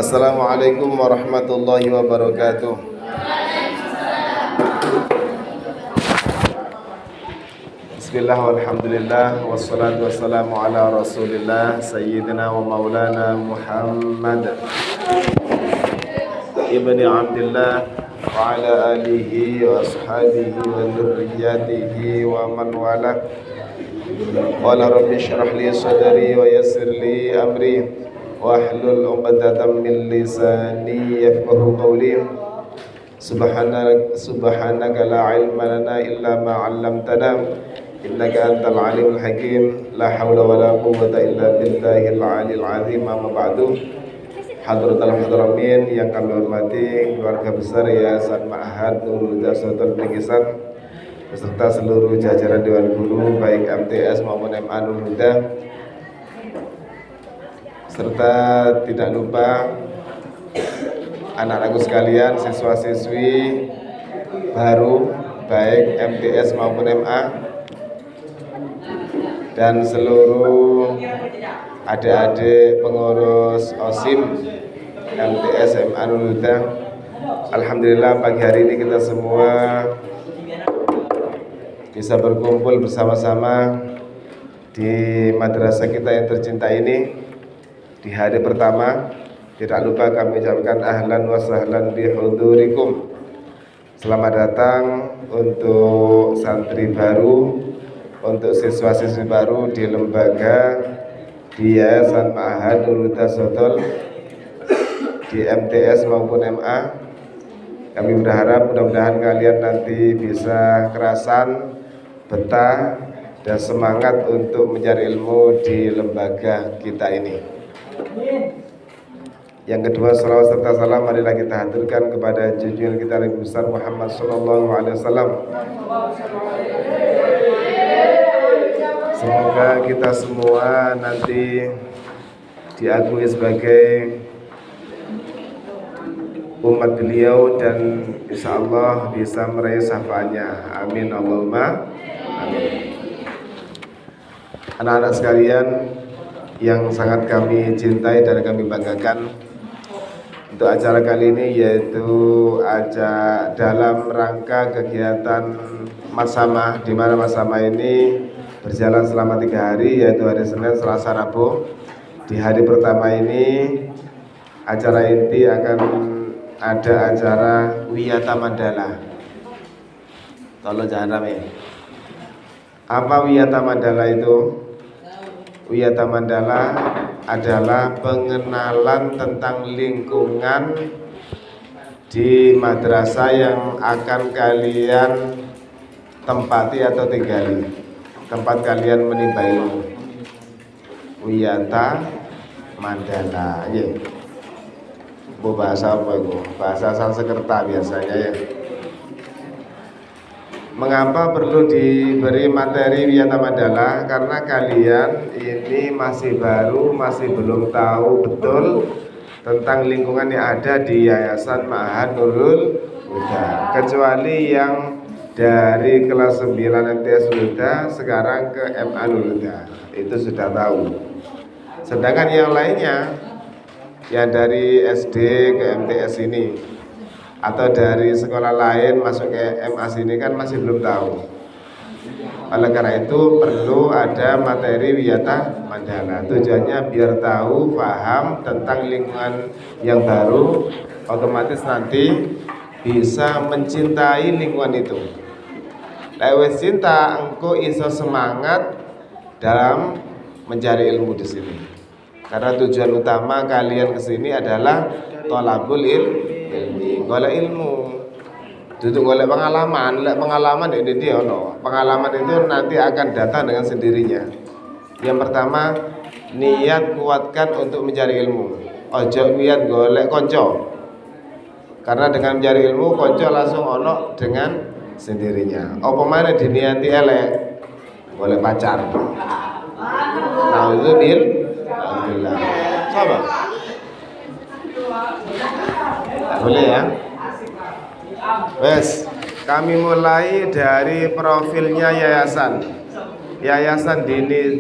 Assalamualaikum warahmatullahi wabarakatuh. Bismillah walhamdulillah wassalatu wassalamu ala rasulillah sayyidina wa maulana Muhammad ibni Abdillah wa ala alihi wa ashabihi wa dhurriyyatihi wa man wala. Qala rabbi shrah li sadri wa yassir li amri wahlul 'uqdatam min lisani yafqahu qawli. Subhanaka la ilma lana illa ma 'allamtana innaka antal alimul hakim. La haula wala quwwata illa billahil aliyil azim. Amma ba'du. Hadratul hadramin yang kami hormati keluarga besar Yayasan Ma'had Nurul Huda Suratul Bingkisan beserta seluruh jajaran Dewan Guru baik MTS maupun MA Nurul Huda, serta tidak lupa anak-anakku sekalian, siswa-siswi baru baik MTS maupun MA, dan seluruh adik-adik pengurus OSIM MTS MA Nurul Huda. Alhamdulillah pagi hari ini kita semua bisa berkumpul bersama-sama di madrasah kita yang tercinta ini di hari pertama. Tidak lupa kami ucapkan ahlan wa sahlan bi hudurikum. Selamat datang untuk santri baru, untuk siswa-siswi baru di lembaga di Yayasan Ma'had Nurul Huda Sotol di MTS maupun MA. Kami berharap mudah-mudahan kalian nanti bisa kerasan, betah, dan semangat untuk mencari ilmu di lembaga kita ini. Yang kedua, salawat serta salam marilah kita haturkan kepada junjungan kita Nabi besar Muhammad sallallahu alaihi wasallam. Semoga kita semua nanti diakui sebagai umat beliau dan insya Allah bisa meraih syafaatnya. Amin Allahumma amin. Anak-anak sekalian yang sangat kami cintai dan kami banggakan, untuk acara kali ini yaitu acara dalam rangka kegiatan Masamah, di mana Masamah ini berjalan selama 3 hari, yaitu hari Senin, Selasa, Rabu. Di hari pertama ini acara inti akan ada acara Wiyata Mandala. Tolong jangan rame. Apa Wiyata Mandala itu? Wiyata Mandala adalah pengenalan tentang lingkungan di madrasah yang akan kalian tempati atau tinggali, tempat kalian menimba ilmu. Wiyata Mandala, ya. Bu bahasa apa itu? Bahasa Sanskerta biasanya ya. Mengapa perlu diberi materi Wiyata Mandala? Karena kalian ini masih baru, masih belum tahu betul tentang lingkungan yang ada di Yayasan Ma'had Nurul Huda. Kecuali yang dari kelas 9 MTS Huda sekarang ke MA Nurul Huda, itu sudah tahu. Sedangkan yang lainnya, yang dari SD ke MTS ini atau dari sekolah lain masuk ke MA sini kan masih belum tahu. Oleh karena itu perlu ada materi Wiyata Mandala. Tujuannya biar tahu, paham tentang lingkungan yang baru, otomatis nanti bisa mencintai lingkungan itu. Lewat cinta engko iso semangat dalam mencari ilmu di sini. Karena tujuan utama kalian kesini adalah thalabul ilmi, golek ilmu. Duduk golek pengalaman, pengalaman ini dia ono. Pengalaman itu nanti akan datang dengan sendirinya. Yang pertama, niat kuatkan untuk mencari ilmu. Ojo niat golek konco. Karena dengan mencari ilmu konco langsung ono dengan sendirinya. Apa mana diniati elek? Golek pacar. Nah, itu bil. Alhamdulillah. Coba. Boleh ya? Wes, kami mulai dari profilnya yayasan. Yayasan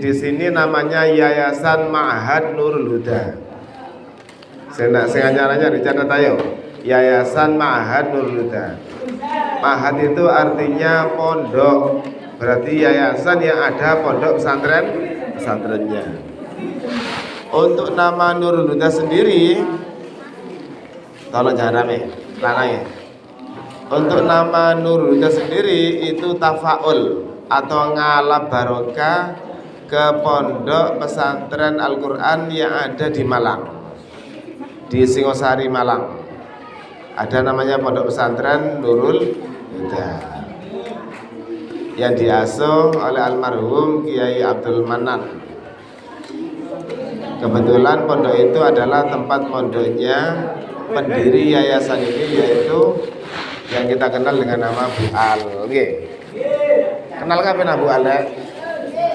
di sini namanya Yayasan Ma'had Nurul Huda. Sing anyar-anyar dicatat ayo. Yayasan Ma'had Nurul Huda. Ma'had itu artinya pondok. Berarti yayasan yang ada pondok pesantrennya. Untuk nama Nurul Huda sendiri, tolong jangan rame, lanangnya. Untuk nama Nurul Huda sendiri itu tafaul atau ngalap barokah ke pondok pesantren Al-Quran yang ada di Malang, di Singosari Malang. Ada namanya pondok pesantren Nurul Huda yang diasuh oleh almarhum Kiai Abdul Manan. Kebetulan pondok itu adalah tempat pondoknya pendiri yayasan ini, yaitu yang kita kenal dengan nama Bu Al. Kenal kan Bu Al?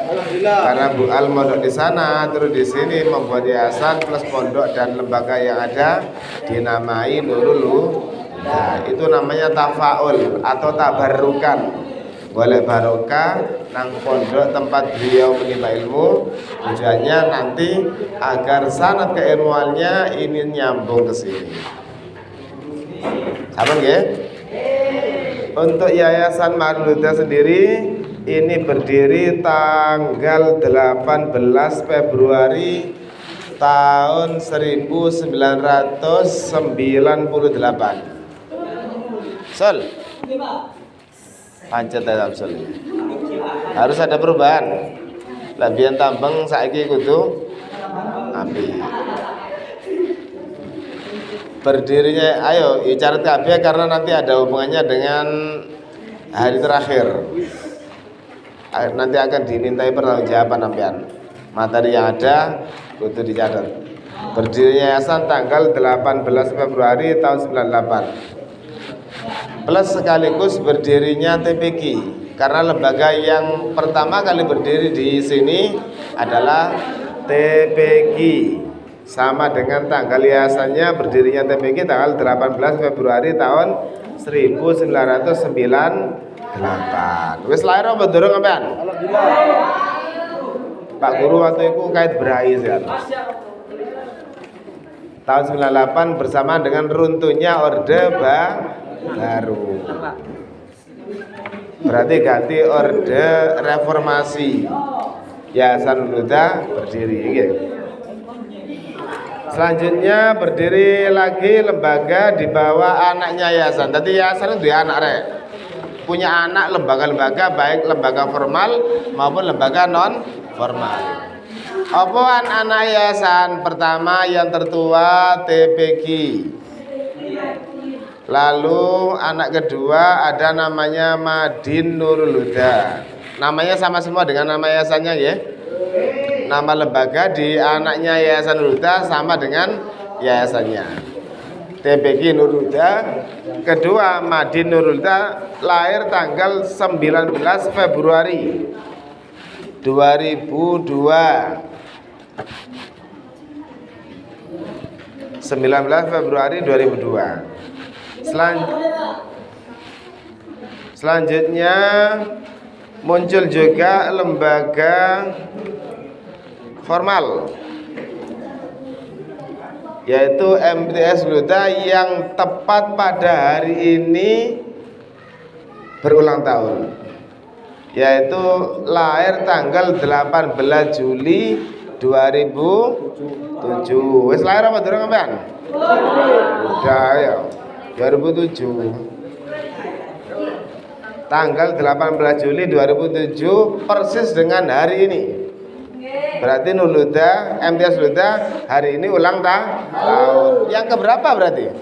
Alhamdulillah. Karena Bu Al mondok di sana, terus di sini membuat yayasan plus pondok dan lembaga yang ada dinamai Nurul Huda. Itu namanya tafaul atau tabarukan. Boleh barokah nang pondok tempat beliau menimba ilmu. Tujuannya nanti agar sanad keilmuannya ini nyambung ke sini. Sama nggih? Untuk Yayasan Ma'had Huda sendiri ini berdiri tanggal 18 Februari tahun 1998. Sol. Pancet ya Sol. Harus ada perubahan. Labian tambeng saiki kudu api. Berdirinya ayo icarat kabeh karena nanti ada hubungannya dengan hari terakhir. Nanti akan dimintai pertanggungjawaban sampean. Materi yang ada kudu dicatat. Berdirinya yayasan tanggal 18 Februari tahun 98. Plus sekaligus berdirinya TPQ, karena lembaga yang pertama kali berdiri di sini adalah TPQ, sama dengan tanggal yayasannya berdirinya TPQ tanggal 18 Februari tahun 1998. Wis lahir apa durung sampean? Alhamdulillah. Pak Guru waktu itu kait berai ya. Tahun 98 bersama dengan runtuhnya Orde Baru. Berarti ganti Orde Reformasi. Yayasan Huda berdiri gitu. Selanjutnya berdiri lagi lembaga di bawah anaknya yayasan. Tadi yayasan itu anak rek. Punya anak lembaga-lembaga baik lembaga formal maupun lembaga non formal. Apaan anak yayasan? Pertama yang tertua TPQ. Lalu anak kedua ada namanya Madin Nurul Huda. Namanya sama semua dengan nama yayasannya ya. Nama lembaga di anaknya Yayasan Nurul Huda sama dengan yayasannya. TPQ Nurul Huda. Kedua Madin Nurul Huda lahir tanggal 19 Februari 2002. 19 Februari 2002. Selanjutnya muncul juga lembaga formal, yaitu MTS Huda yang tepat pada hari ini berulang tahun, yaitu lahir tanggal 18 Juli 2007. Wis lahir apa durung sampean? Udah ya. 2007. Tanggal 18 Juli 2007 persis dengan hari ini. Berarti Nurul Huda, MTS Huda hari ini ulang tahun. Yang keberapa berarti?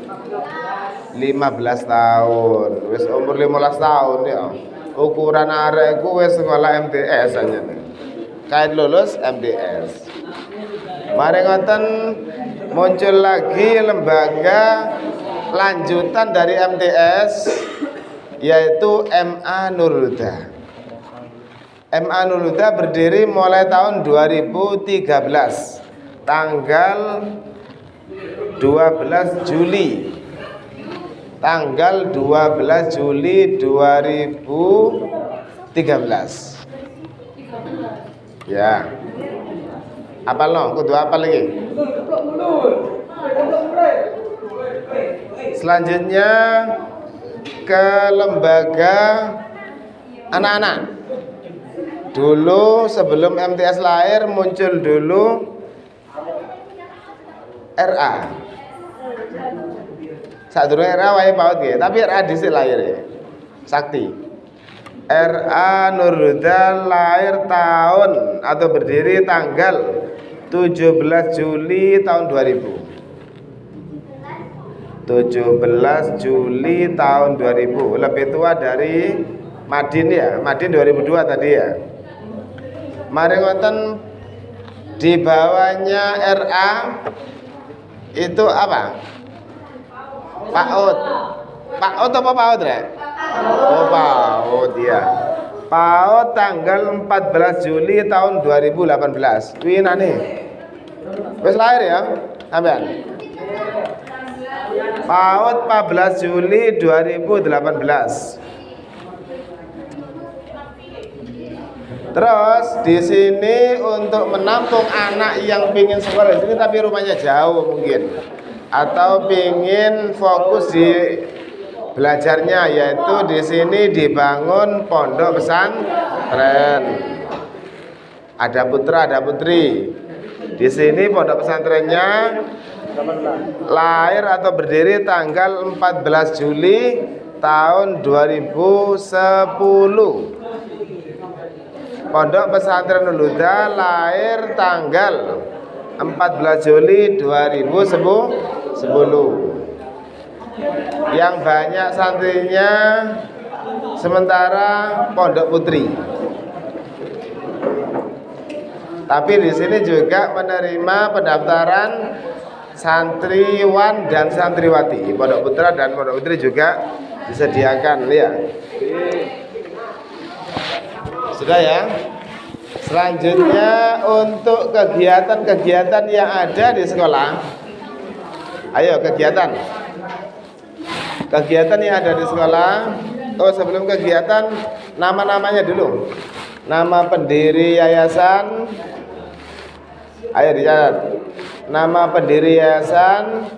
15 tahun. Wis umur 15 tahun ya. Ukuran arekku wis sekolah MTS aja nih. Kait lulus MTS. Mari ngoten muncul lagi lembaga lanjutan dari MTS, yaitu MA Nurul Huda. MA Nurul Huda berdiri mulai tahun 2013 tanggal 12 Juli tanggal 12 Juli 2013. Ya. Apal no? Kudu apal lagi. Selanjutnya ke lembaga anak-anak. Dulu sebelum MTS lahir muncul dulu RA. Saat dulu RA wae paut nggih, tapi RA dhisik lahir ya. Sakti. RA Nurhuda lahir tahun atau berdiri tanggal 17 Juli tahun 2000. 17 Juli tahun 2000, lebih tua dari Madin ya. Madin 2002 tadi ya. Mari ngoten di bawahnya RA itu apa? PAUD. PAUD apa PAUD, Rek? Oh, PAUD ya. PAUD tanggal 14 Juli tahun 2018. Kuwi nane. Wis lahir ya, sampean? PAUD 14 Juli 2018. Terus di sini untuk menampung anak yang pingin sekolah di sini tapi rumahnya jauh mungkin, atau pingin fokus di belajarnya, yaitu di sini dibangun pondok pesantren. Ada putra, ada putri. Di sini pondok pesantrennya lahir atau berdiri tanggal 14 Juli tahun 2010. Pondok Pesantren Nurhuda lahir tanggal 14 Juli 2010. Yang banyak santrinya sementara Pondok Putri. Tapi di sini juga menerima pendaftaran santriwan dan santriwati. Pondok Putra dan Pondok Putri juga disediakan ya. Sudah ya. Selanjutnya untuk kegiatan-kegiatan yang ada di sekolah. Ayo kegiatan. Kegiatan yang ada di sekolah. Oh, sebelum kegiatan nama-namanya dulu. Nama pendiri yayasan. Ayo dicatat. Nama pendiri yayasan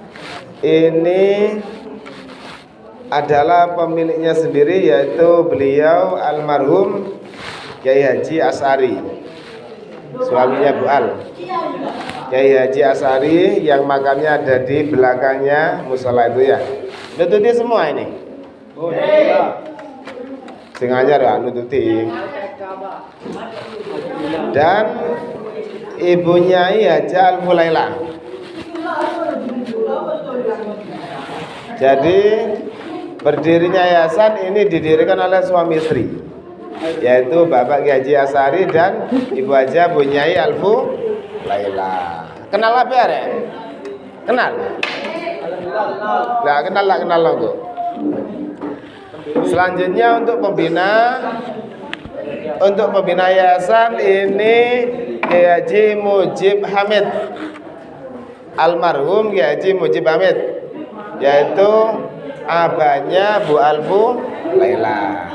ini adalah pemiliknya sendiri, yaitu beliau almarhum Kiai Haji Asy'ari, suaminya Bu Al. Kiai Haji Asy'ari yang makamnya ada di belakangnya musola itu ya. Nututi semua ini. Oh iya. Sing ajar ya nututi. Dan ibunya Haja Al-Mulailah. Jadi berdirinya yayasan ini didirikan oleh suami istri, yaitu Bapak Kiai Haji Asy'ari dan Ibu Haja Bunyai Al-Mulailah. Kenal apa ya? Kenal? Lah kenal logo. Selanjutnya untuk pembina yayasan ini Kiai Haji Mujib Hamid, almarhum Kiai Haji Mujib Hamid, yaitu abahnya Bu Alfu Laila.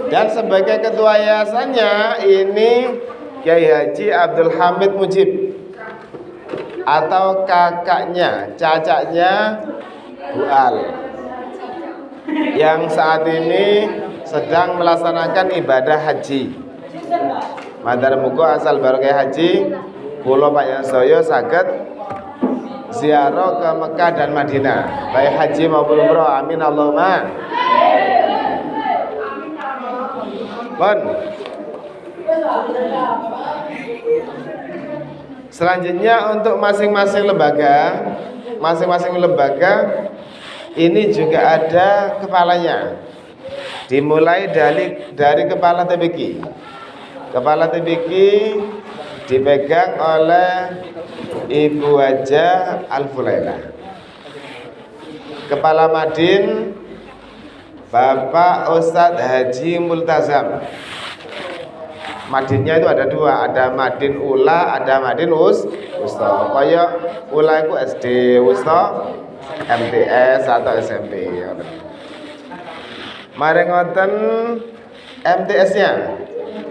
Dan sebagai ketua yayasannya ini Kiai Haji Abdul Hamid Mujib, atau kakaknya, cacaknya Bu Al, yang saat ini sedang melaksanakan ibadah haji. Matur muga asal barokah haji kula panjenengan saged ziarah ke Mekah dan Madinah, baik haji maupun umrah. Amin Allahumma. Bon. Selanjutnya untuk masing-masing lembaga ini juga ada kepalanya. Dimulai dari kepala TBQ. Kepala TBQ dipegang oleh Ibu Haja Al-Mulailah. Kepala Madin Bapak Ustadz Haji Multazam. Madinnya itu ada dua, ada Madin Ula, ada Madin Wusta. Kaya Ula itu SD, Wusta MTS atau SMP. Mari ngoten MTS-nya.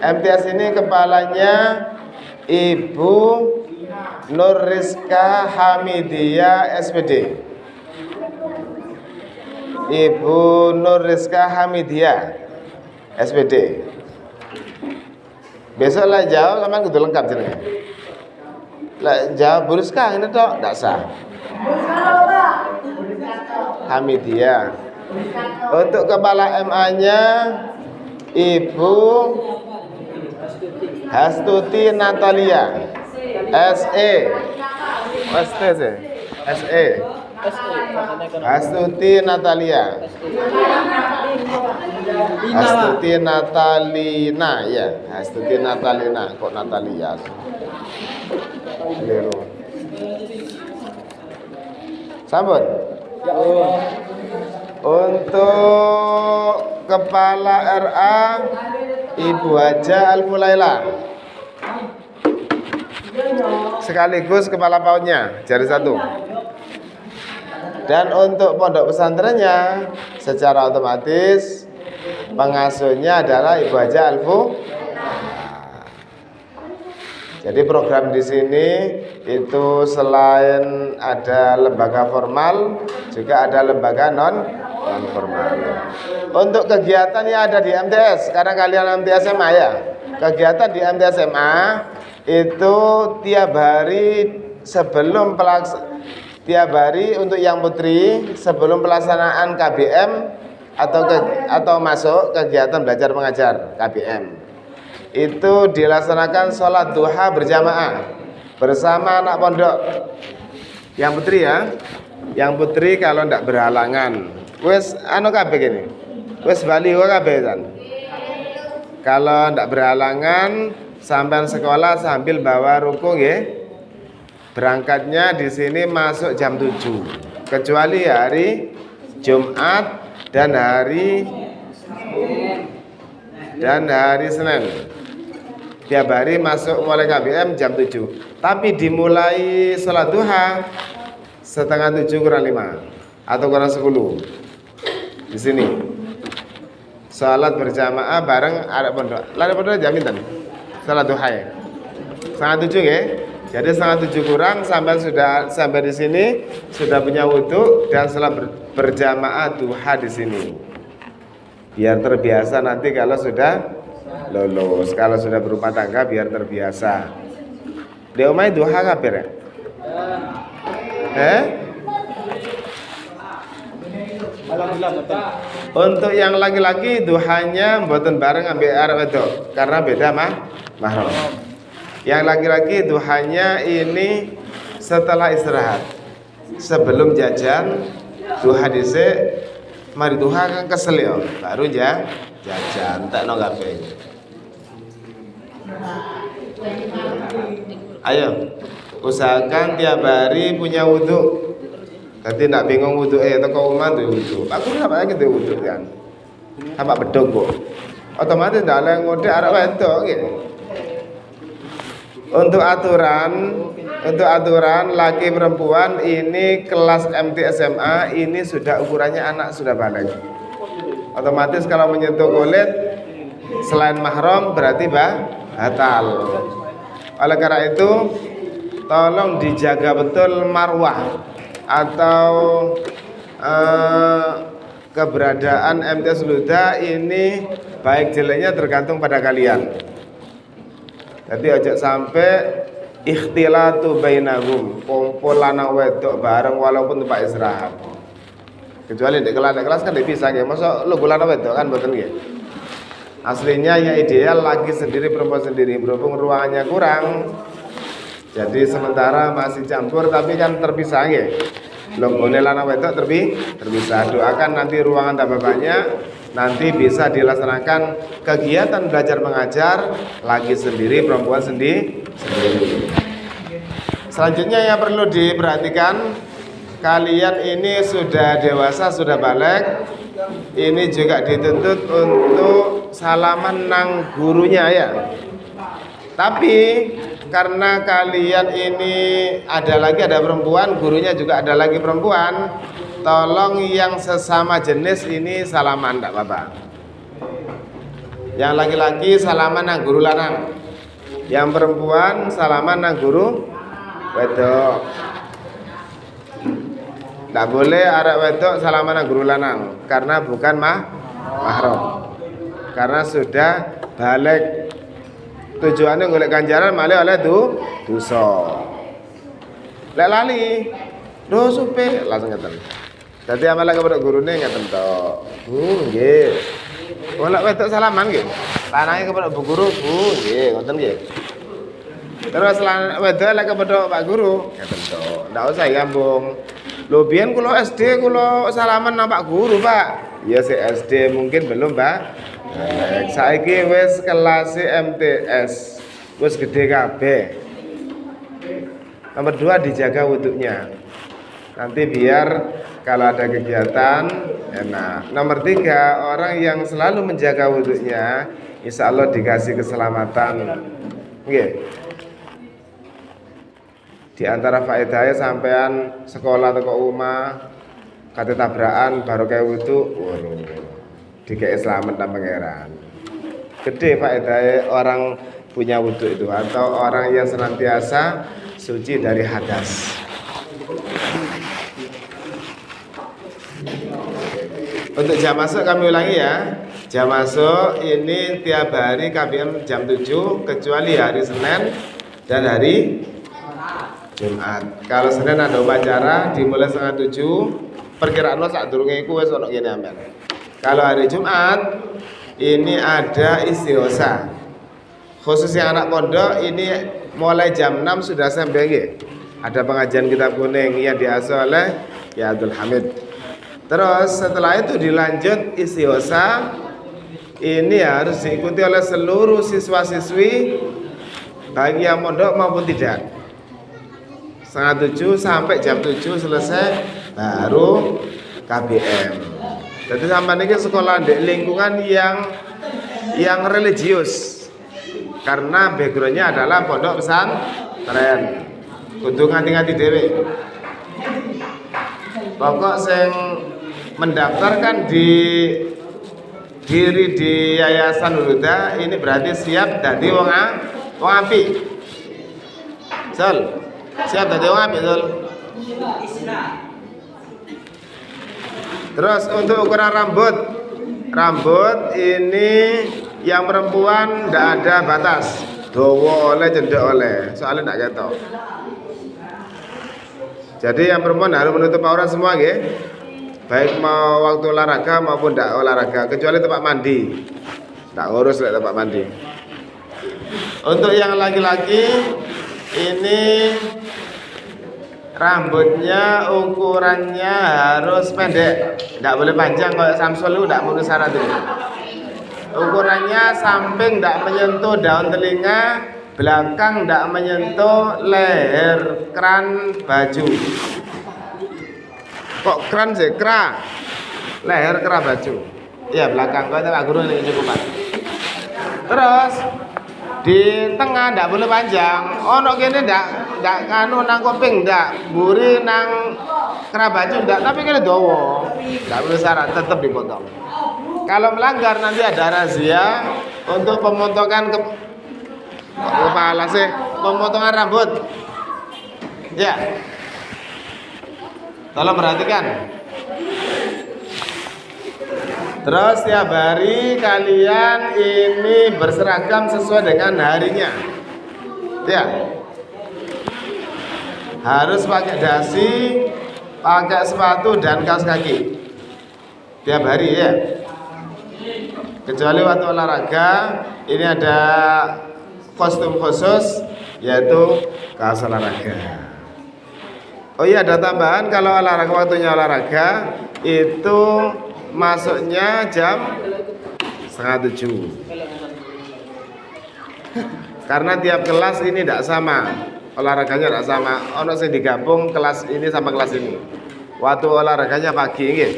MTS ini kepalanya Ibu Nur Rizka Hamidia SPD. Ibu Nur Rizka Hamidia SPD. Besok lah jawab sama kudu lengkap jenenge. Lah jawab Bu Rizka ini tok ndak sah. Hamidia. Untuk kepala MA-nya Ibu Hastuti Natalia SE. SE. Hastuti Natalia. Hastuti Natalina ya. Hastuti Natalina kok Natalia. Keliru. Sampun. Untuk kepala RA Ibu Haja Al-Mulaila. Sekaligus kepala PAUD-nya jari satu. Dan untuk pondok pesantrennya secara otomatis pengasuhnya adalah Ibu Haja Al-Mulaila. Jadi program di sini itu selain ada lembaga formal juga ada lembaga non formal. Untuk kegiatan yang ada di MTS, karena kalian MTS SMA ya. Kegiatan di MTS SMA itu tiap hari untuk yang putri sebelum pelaksanaan KBM atau masuk kegiatan belajar mengajar KBM. Itu dilaksanakan sholat duha berjamaah bersama anak pondok. Yang putri ya, yang putri kalau ndak berhalangan, wes kabeh gini, wes baliho kabeh kan. Kalau ndak berhalangan, sampai sekolah sambil bawa ruku nggih. Berangkatnya di sini masuk jam 7, kecuali hari Jumat dan hari Senin. Tiap hari masuk mulai KBM jam 7. Tapi dimulai sholat duha setengah 7 kurang 5 atau kurang 10. Di sini sholat berjamaah bareng anak pondok. Anak pondok jamin kan? Sholat duha ya. Setengah 7 ya. Jadi setengah 7 kurang sampai di sini sudah punya wudhu dan sholat berjamaah duha di sini. Biar terbiasa nanti kalau sudah lulus, kalau sudah berumah tangga biar terbiasa. Di omah duha kabeh ya? Untuk yang laki-laki duhanya mboten bareng ambek arek wedok karena beda mahram. Yang laki-laki duhanya ini setelah istirahat. Sebelum jajan duha dhisik, mari duha kan kesel ya, baru jajan tak no kabeh. Ayo, usahakan tiap hari punya wudhu. Nanti nak bingung wudhu teko omah duwe wudhu. Aku apa lagi duwe wudhu kan. Apa bedog kok. Otomatis ndak oleh ngode arek wedok gitu. Untuk aturan laki perempuan ini kelas MT SMA ini sudah ukurannya anak sudah balik. Otomatis kalau menyentuh kulit selain mahram berarti batal. Oleh karena itu tolong dijaga betul marwah atau keberadaan MTS Luda ini baik jeleknya tergantung pada kalian. Jadi aja sampai ikhtilatu bainahum, kumpul lanang wedok bareng walaupun tempat istirahat. Kecuali di kelas kan bisa nggih. Masa lu lanang wedok kan mboten nggih. Aslinya yang ideal laki sendiri perempuan sendiri, berhubung ruangannya kurang. Jadi sementara masih campur tapi kan terpisah nggih. Longgone lanang wedok terpisah. Doakan nanti ruangan tambah banyak. Nanti bisa dilaksanakan kegiatan belajar mengajar laki sendiri, perempuan sendiri. Selanjutnya yang perlu diperhatikan, kalian ini sudah dewasa, sudah balik. Ini juga dituntut untuk salaman nang gurunya ya. Tapi karena kalian ini ada perempuan, gurunya juga ada lagi perempuan, tolong yang sesama jenis ini salaman enggak apa-apa. Yang laki-laki salaman nang guru lanang, yang perempuan salaman nang guru wedok. Nggak boleh arek wedok salaman nang guru lanang karena bukan mahram. Karena sudah balik. Tujuannya golek ganjaran malah oleh dosa. Lek lali, supe langsung ngeten. Dadi amalan kepada gurune ngeten tok. Bu, nggih. Wala wedok salaman nggih. Lanange kepada bu guru, Bu, nggih, ngoten nggih. Terus wedok lek kepada Pak Guru, ngeten tok. Ndak usah ngambung. Lho biyen kula SD kula salaman nang Pak Guru, Pak. Ya si SD mungkin belum, Pak. Saiki wis kelas MTS. Wis gede kabeh. Nomor 2 dijaga wudhunya. Nanti biar kalau ada kegiatan enak. Nomor 3 orang yang selalu menjaga wudhunya, insya Allah dikasih keselamatan. Nggih. Di antara faedahnya sampean sekolah atau rumah kate tabrakan baru kayak wudhu, dikei selamat dan pangeran. Gede faedahnya orang punya wudhu itu atau orang yang senantiasa suci dari hadas. Untuk jam masuk kami ulangi ya. Jam masuk ini tiap hari KBM jam 7 kecuali hari Senin dan hari Jumat. Kalau Senin ada upacara dimulai 6:30. Perkiraan lo sak durunge iku wis ono kene amben. Kalau hari Jumat ini ada istighosa. Khususnya anak pondok ini mulai jam 6 sudah sampai nggih. Ada pengajian kitab kuning yang diasuh oleh Ya Abdul Hamid. Terus setelah itu dilanjut istighosa. Ini harus diikuti oleh seluruh siswa-siswi baik yang pondok maupun tidak. 6:30 sampai jam 7 selesai baru KBM. Jadi sampai ini sekolah di lingkungan yang religius karena backgroundnya adalah pondok pesantren. Kudu nganti-nganti dhewe. Pokok sing mendaftarkan diri di Yayasan Huda ini berarti siap dadi wong apik. Siap dadi wong apik, Sol. Terus untuk ukuran rambut ini yang perempuan tidak ada batas, dawa oleh cendek oleh, soalnya tidak ketok. Jadi yang perempuan harus menutup aurat semua, nggih. Baik mau waktu olahraga maupun tidak olahraga, kecuali tempat mandi. Tak ngurus lek tempat mandi. Untuk yang laki-laki ini rambutnya ukurannya harus pendek, tidak boleh panjang. Kalau Samsul itu tidak memenuhi syarat ini. Ukurannya samping tidak menyentuh daun telinga, belakang tidak menyentuh leher kran baju. Kok kran sih? Leher kera baju. Iya belakang. Kau tak guru ini cukup. Terus di tengah tidak boleh panjang. Oh no gini tidak kanu nang kuping tidak, buri nang kera baju tidak. Tapi kini dowo. Tidak boleh syarat, tetap dipotong. Kalau melanggar nanti ada razia untuk pemotongan kepala sih, pemotongan rambut. Ya. Tolong perhatikan. Terus tiap hari kalian ini berseragam sesuai dengan harinya. Ya. Harus pakai dasi, pakai sepatu dan kaos kaki. Tiap hari ya. Kecuali waktu olahraga, ini ada kostum khusus yaitu kaos olahraga. Oh iya, ada tambahan kalau olahraga, waktunya olahraga itu masuknya jam 6:30. Karena tiap kelas ini tidak sama, olahraganya tidak sama. Ono sing digabung kelas ini sama kelas ini. Waktu olahraganya pagi nggih.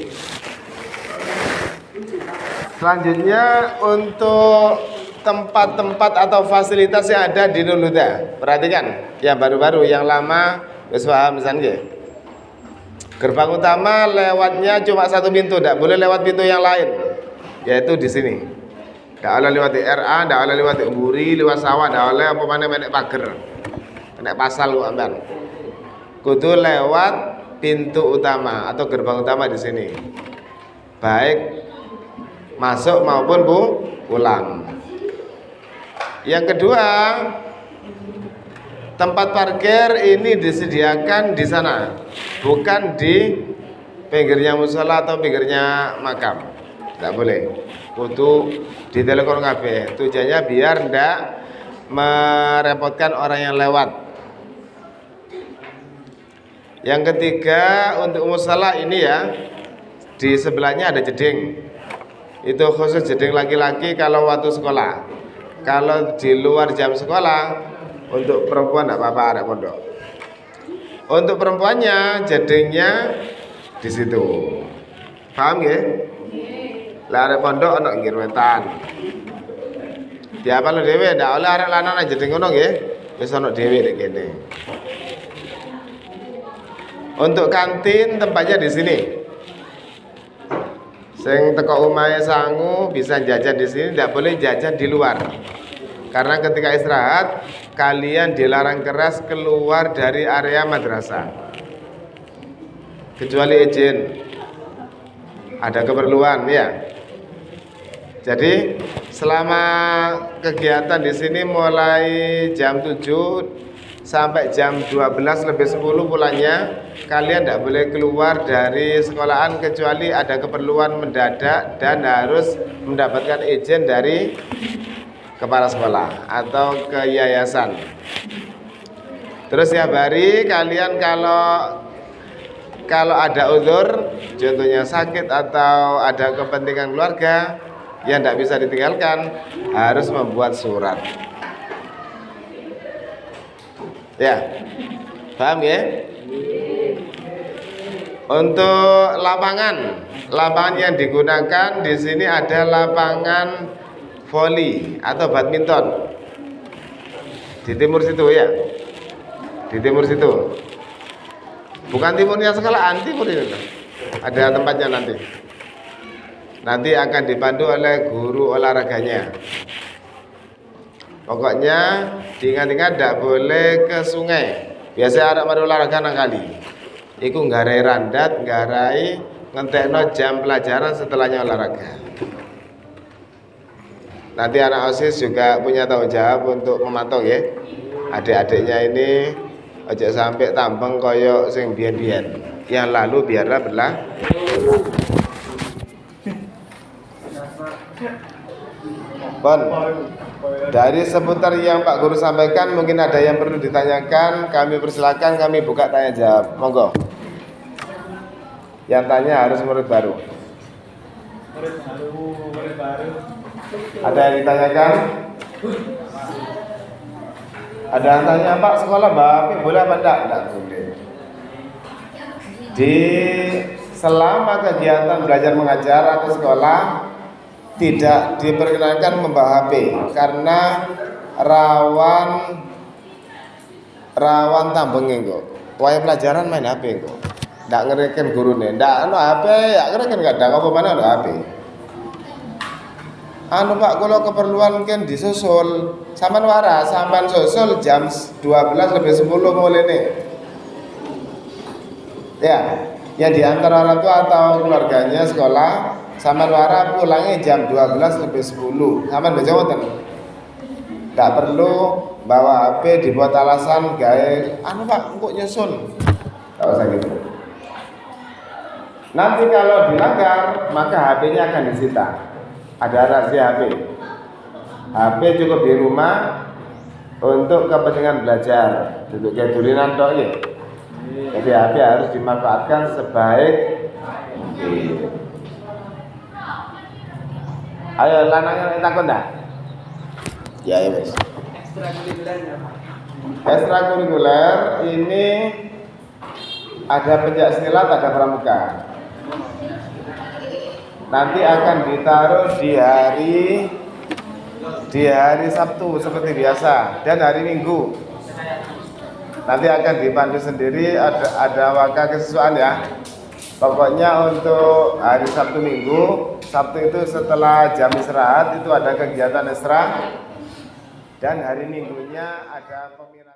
Selanjutnya untuk tempat-tempat atau fasilitas yang ada di Nurul Huda. Perhatikan, yang baru-baru, yang lama wis paham misalnya. Gerbang utama lewatnya cuma satu pintu, tidak boleh lewat pintu yang lain, yaitu di sini. Tidak boleh lewat RA, tidak boleh lewat Buri, lewat sawah, tidak boleh apa mana menek pager, menek pasal lu amban. kudu lewat pintu utama atau gerbang utama di sini, baik masuk maupun pulang. Yang kedua, tempat parkir ini disediakan di sana, bukan di pinggirnya musola atau pinggirnya makam. Tidak boleh. Kudu di telepon kabeh. Tujuannya biar tidak merepotkan orang yang lewat. Yang ketiga, untuk musola ini ya, di sebelahnya ada jeding. Itu khusus jeding laki-laki kalau waktu sekolah. Kalau di luar jam sekolah, untuk perempuan tidak apa-apa, ada pondok. Untuk perempuannya jedingnya di situ. Paham ya? Lah ada pondok ana nggih wetan. Ya apa lo dhewe ndak oleh arek lanang jeding ngono nggih. Wis ana dhewe nek kene. Untuk kantin tempatnya di sini. Sing teko omahe sangu bisa jajan di sini, tidak boleh jajan di luar. Karena ketika istirahat kalian dilarang keras keluar dari area madrasah. Kecuali izin. Ada keperluan ya. Jadi selama kegiatan di sini mulai jam 7 sampai jam 12 lebih 10 pulangnya, kalian tidak boleh keluar dari sekolahan kecuali ada keperluan mendadak dan harus mendapatkan izin dari kepala sekolah atau ke yayasan. Terus setiap hari kalian kalau ada uzur, contohnya sakit atau ada kepentingan keluarga yang tidak bisa ditinggalkan, harus membuat surat. Ya, paham ya? Untuk lapangan yang digunakan di sini ada lapangan voli atau badminton di timur situ ya, di timur situ. Bukan timurnya sekolahan, timur itu ada tempatnya nanti. Nanti akan dipandu oleh guru olahraganya. Pokoknya diingat-ingat tidak boleh ke sungai. Biasa ada mari olahraga nang kali. Iku nggarai randat, nggarai ngentekno jam pelajaran setelahnya olahraga. Nanti anak OSIS juga punya tanggung jawab untuk memantau ya. Adik-adiknya ini aja sampai tampeng koyok sing biyen-biyen. Yang lalu biarlah berlalu. Bon, dari seputar yang Pak Guru sampaikan mungkin ada yang perlu ditanyakan, kami persilakan, kami buka tanya jawab. Monggo. Yang tanya harus murid baru. Murid baru. Ada yang ditanyakan? Ada yang tanya, Pak, sekolah Bapak boleh apa enggak? Enggak boleh. Di selama kegiatan belajar mengajar atau sekolah tidak diperkenankan membawa HP karena rawan tambengnya kok. Waya pelajaran main HP kok. Ndak ngereken gurune, ndak ono HP, ya ngereken kadang apa mana ono HP. Anu Pak, kalau keperluan kan disusul. Sampean waras, sampean susul jam 12 lebih 10 mulai nih. Ya, yang diantar orang tua atau keluarganya sekolah, sampean waras pulangnya jam 12 lebih 10. Sampean baca ngoten. Enggak perlu bawa HP dibuat alasan gawe anu Pak, kok nyusul. Enggak usah gitu. Nanti kalau dilanggar, maka HP-nya akan disita. Ada rahasia HP. HP cukup di rumah untuk kepentingan belajar, untuk kedulinan tok ya. Jadi HP harus dimanfaatkan sebaik mungkin. Ayo lanangnya takut dah. Ya Mas. Ekstrakurikuler ini ada pencak silat, ada pramuka. Nanti akan ditaruh di hari Sabtu seperti biasa dan hari Minggu. Nanti akan dipandu sendiri, ada wakil kesiswaan ya. Pokoknya untuk hari Sabtu Minggu, Sabtu itu setelah jam istirahat itu ada kegiatan ekstra dan hari Minggunya ada pemirasan.